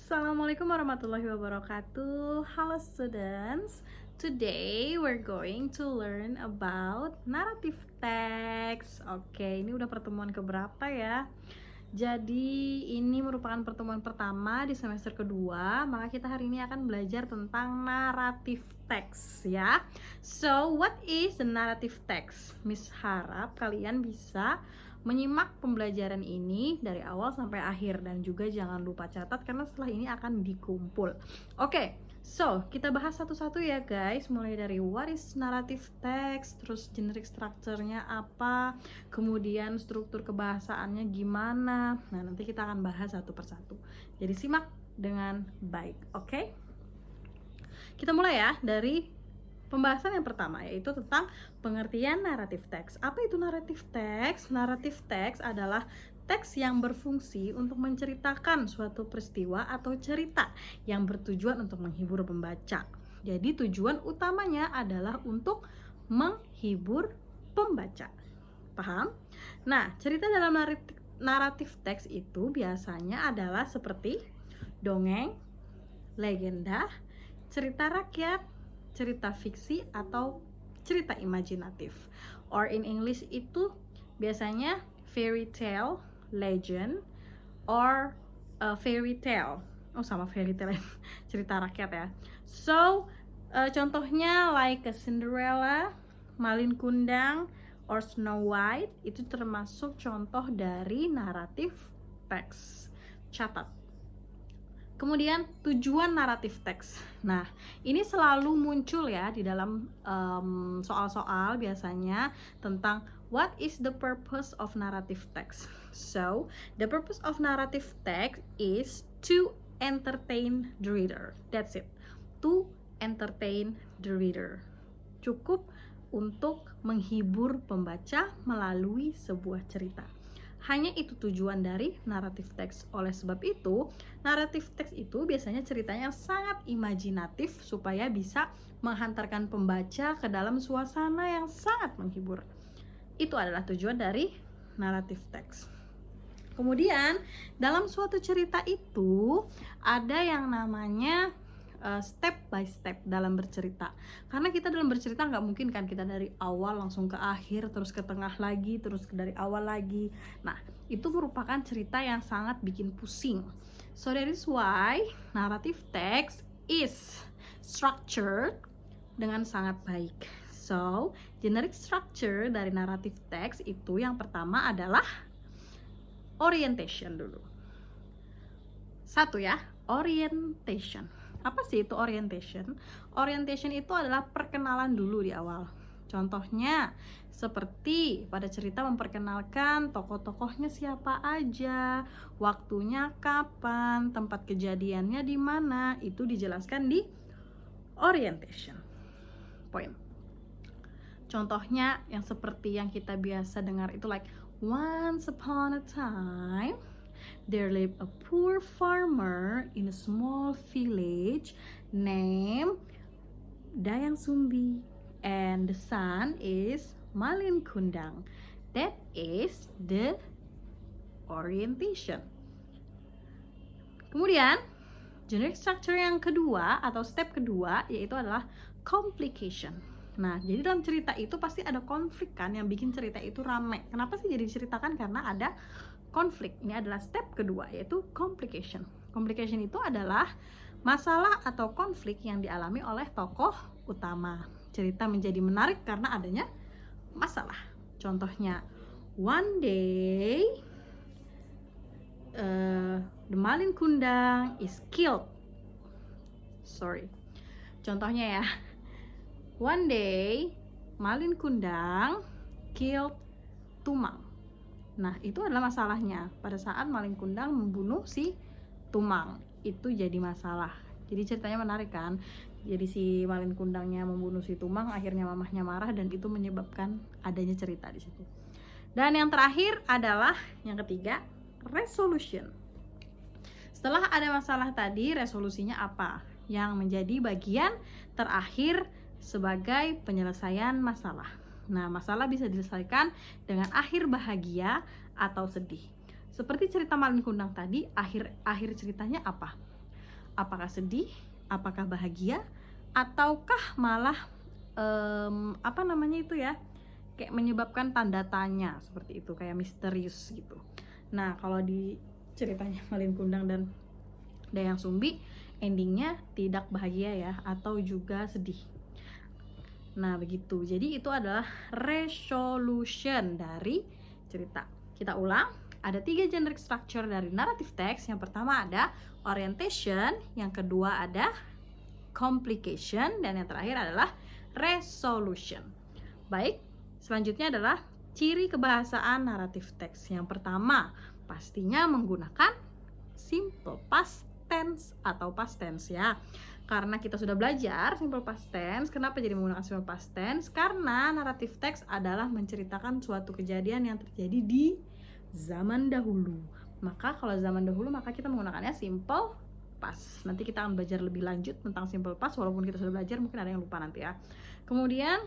Assalamualaikum warahmatullahi wabarakatuh. Hello students. Today we're going to learn about narrative text. Oke, ini udah pertemuan keberapa ya? Jadi ini merupakan pertemuan pertama di semester kedua. Maka kita hari ini akan belajar tentang narrative text ya. So, what is the narrative text? Miss harap kalian bisa menyimak pembelajaran ini dari awal sampai akhir, dan juga jangan lupa catat karena setelah ini akan dikumpul. Oke, so kita bahas satu-satu ya guys, mulai dari what is narrative text, terus generic structure-nya apa, kemudian struktur kebahasaannya gimana. Nah, nanti kita akan bahas satu persatu. Jadi simak dengan baik, oke? Kita mulai ya dari pembahasan yang pertama, yaitu tentang pengertian narrative text. Apa itu narrative text? Narrative text adalah teks yang berfungsi untuk menceritakan suatu peristiwa atau cerita yang bertujuan untuk menghibur pembaca. Jadi tujuan utamanya adalah untuk menghibur pembaca. Paham? Nah, cerita dalam narrative text itu biasanya adalah seperti dongeng, legenda, cerita rakyat, cerita fiksi, atau cerita imajinatif. Or in English itu biasanya fairy tale, legend, or fairy tale. Oh, sama fairy tale cerita rakyat ya. So contohnya like a Cinderella, Malin Kundang, or Snow White itu termasuk contoh dari naratif teks. Catat. Kemudian tujuan naratif teks. Nah, ini selalu muncul ya di dalam soal-soal biasanya tentang what is the purpose of narrative text. So, the purpose of narrative text is to entertain the reader. That's it. To entertain the reader. Cukup untuk menghibur pembaca melalui sebuah cerita. Hanya itu tujuan dari narrative text. Oleh sebab itu, narrative text itu biasanya ceritanya sangat imajinatif supaya bisa menghantarkan pembaca ke dalam suasana yang sangat menghibur. Itu adalah tujuan dari narrative text. Kemudian, dalam suatu cerita itu ada yang namanya step by step dalam bercerita. Karena kita dalam bercerita nggak mungkin kan kita dari awal langsung ke akhir, terus ke tengah lagi, terus dari awal lagi. Nah, itu merupakan cerita yang sangat bikin pusing. So that is why narrative text is structured dengan sangat baik. So, generic structure dari narrative text itu yang pertama adalah orientation dulu. Satu ya, orientation. Apa sih itu orientation? Orientation itu adalah perkenalan dulu di awal. Contohnya seperti pada cerita memperkenalkan tokoh-tokohnya siapa aja, waktunya kapan, tempat kejadiannya di mana, itu dijelaskan di orientation point. Contohnya yang seperti yang kita biasa dengar itu like once upon a time there lived a poor farmer in a small village named Dayang Sumbi, and the son is Malin Kundang. That is the orientation. Kemudian, generic structure yang kedua atau step kedua yaitu adalah complication. Nah, jadi dalam cerita itu pasti ada konflik kan yang bikin cerita itu rame. Kenapa sih jadi diceritakan? Karena ada konflik. Ini adalah step kedua, yaitu complication. Complication itu adalah masalah atau konflik yang dialami oleh tokoh utama. Cerita menjadi menarik karena adanya masalah. Contohnya, one day the Malin Kundang is killed. Contohnya ya, one day Malin Kundang killed Tumang. Nah, itu adalah masalahnya. Pada saat Malin Kundang membunuh si Tumang, itu jadi masalah. Jadi ceritanya menarik kan? Jadi si Malin Kundangnya membunuh si Tumang, akhirnya mamahnya marah dan itu menyebabkan adanya cerita di situ. Dan yang terakhir adalah yang ketiga, resolution. Setelah ada masalah tadi, resolusinya apa? Yang menjadi bagian terakhir sebagai penyelesaian masalah. Nah, masalah bisa diselesaikan dengan akhir bahagia atau sedih. Seperti cerita Malin Kundang tadi, akhir ceritanya apa? apakah sedih, apakah bahagia, ataukah malah apa namanya itu ya, kayak menyebabkan tanda tanya seperti itu, kayak misterius gitu. Nah, kalau di ceritanya Malin Kundang dan Dayang Sumbi, endingnya tidak bahagia ya, atau juga sedih. Nah, begitu. Jadi itu adalah resolution dari cerita. Kita ulang, ada 3 generic structure dari narrative text. Yang pertama ada orientation, yang kedua ada complication, dan yang terakhir adalah resolution. Baik, selanjutnya adalah ciri kebahasaan narrative text. Yang pertama, pastinya menggunakan simple past tense atau past tense ya. Karena kita sudah belajar simple past tense. Kenapa jadi menggunakan simple past tense? Karena narrative text adalah menceritakan suatu kejadian yang terjadi di zaman dahulu. Maka kalau zaman dahulu maka kita menggunakannya simple past. Nanti kita akan belajar lebih lanjut tentang simple past, walaupun kita sudah belajar, mungkin ada yang lupa nanti ya. Kemudian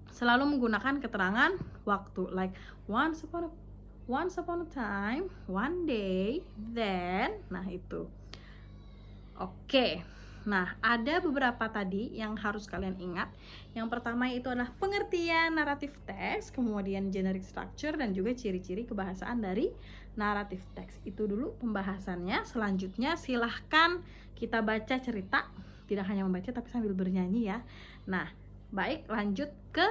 selalu menggunakan keterangan waktu, like once upon a time, one day, then. Nah, itu. Oke. Nah, ada beberapa tadi yang harus kalian ingat. Yang pertama itu adalah pengertian narrative text, kemudian generic structure, dan juga ciri-ciri kebahasaan dari narrative text. Itu dulu pembahasannya. Selanjutnya silahkan kita baca cerita. Tidak hanya membaca tapi sambil bernyanyi ya. Nah, baik, lanjut ke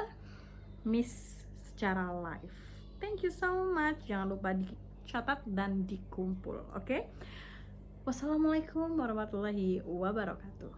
Miss secara live. Thank you so much. Jangan lupa dicatat dan dikumpul, oke? Wassalamualaikum warahmatullahi wabarakatuh.